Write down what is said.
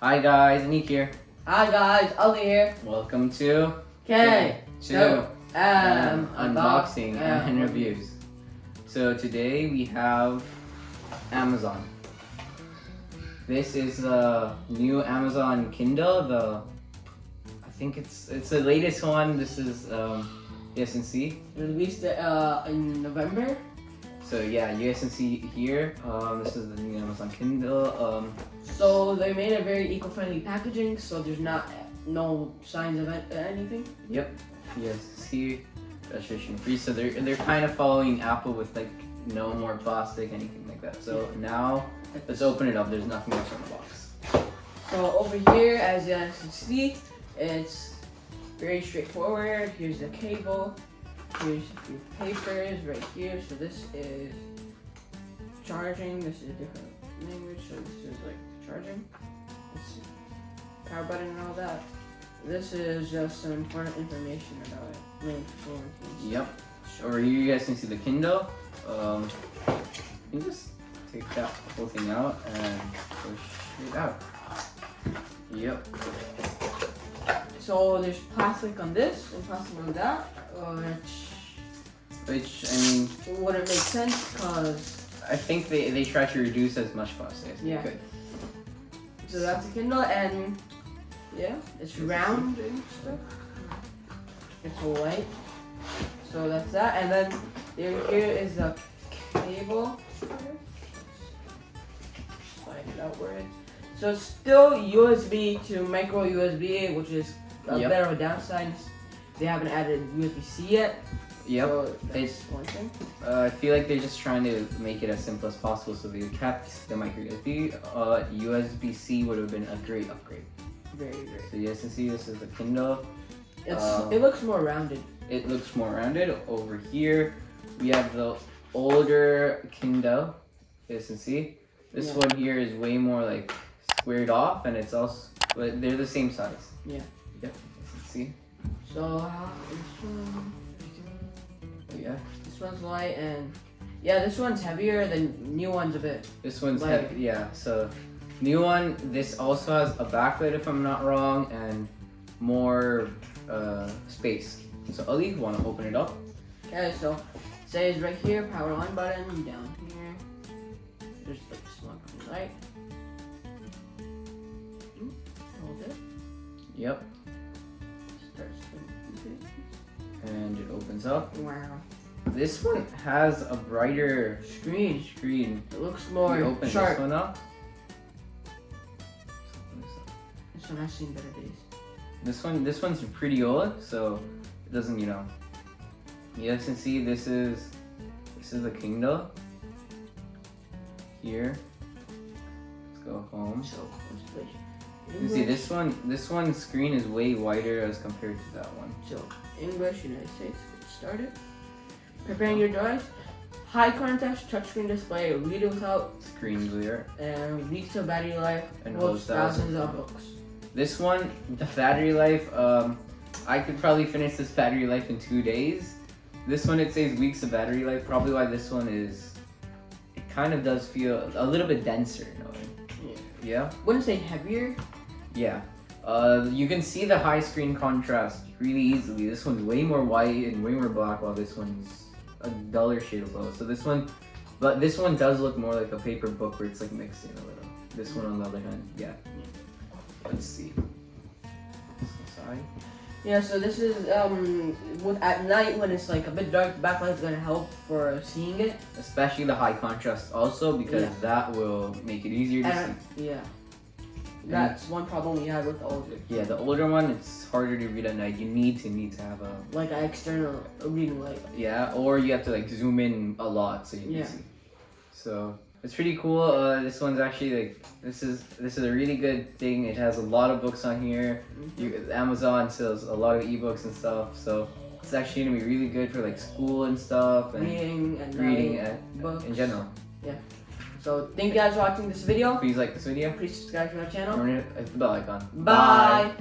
Hi guys, Aniq here. Hi guys, Ali here. Welcome to K2M Unboxing and Reviews. So today we have Amazon. This is the new Amazon Kindle. I think it's the latest one. This is USNC. Released in November. So yeah, USNC here. This is the new Amazon Kindle. So they made a very eco-friendly packaging, so there's no signs of anything. Yep, USNC, registration free. So they're kind of following Apple with like no more plastic, anything like that. So now let's open it up. There's nothing else in the box. So over here, as you can see, it's very straightforward. Here's the cable. Here's a few papers right here. So this is charging. This is a different language. So this is like charging. Let's see. Power button and all that. This is just some important information about it. Link for someone. Yep. Over here you guys can see the Kindle. You just take that whole thing out and push it out. Yep. So there's plastic on this and plastic on that, which I mean, wouldn't make sense because I think they try to reduce as much plastic as they could. So that's a Kindle, and yeah, it's round and stuff. It's white. So that's that, and then here is the cable. Slide it outwards. So it's still USB to micro USB, which is a bit of a downside. They haven't added USB-C yet. Yep. So that's one thing. I feel like they're just trying to make it as simple as possible, so they kept the micro USB. USB-C would have been a great upgrade. Very great. So you guys can see this is the Kindle. It looks more rounded. It looks more rounded. Over here, we have the older Kindle. You guys can see. This one here is way more like squared off, and it's also, but they're the same size. Yeah. Yep. Let's see. So this one. Yeah. This one's light, and yeah, this one's heavier. The new one's a bit. This one's light. heavy. Yeah. So new one. This also has a backlight, if I'm not wrong, and more space. So Ali, want to open it up? Okay. So it says right here, power on button. Down here, there's like a small light. Hold it. Yep. And it opens up. Wow. This one has a brighter Screen. It looks more You open sharp. this one up. This one I've seen better days. This one's pretty old, so it doesn't, you guys can see this is the Kindle. Here. Let's go home. So You can see this one's screen is way wider as compared to that one. So English, United States, get started. Preparing your device. High contrast touchscreen display, read it without Screen glare. and weeks of battery life, And holds thousands of books. books. This one, the battery life, I could probably finish this battery life in 2 days. This one, it says weeks of battery life, probably why this one is, it kind of does feel a little bit denser in a way. Yeah? Wouldn't say heavier. Yeah. You can see the high screen contrast really easily. This one's way more white and way more black, while this one's a duller shade of blue. So this one does look more like a paper book where it's like mixed in a little. This one on the other hand, yeah. Let's see. Inside. Yeah, so this is at night when it's like a bit dark, backlight's gonna help for seeing it. Especially the high contrast also, because that will make it easier to see. Yeah. That's one problem we had with the older. Yeah, the older one, it's harder to read at night. You need to have a like an external reading light. Yeah, or you have to like zoom in a lot so you can see. So it's pretty cool. This one's actually like this is a really good thing. It has a lot of books on here. Amazon sells a lot of ebooks and stuff, so it's actually gonna be really good for like school and stuff and reading and books in general. Yeah. So thank you guys for watching this video. Please like this video. Please subscribe to our channel. And hit the bell icon. Bye.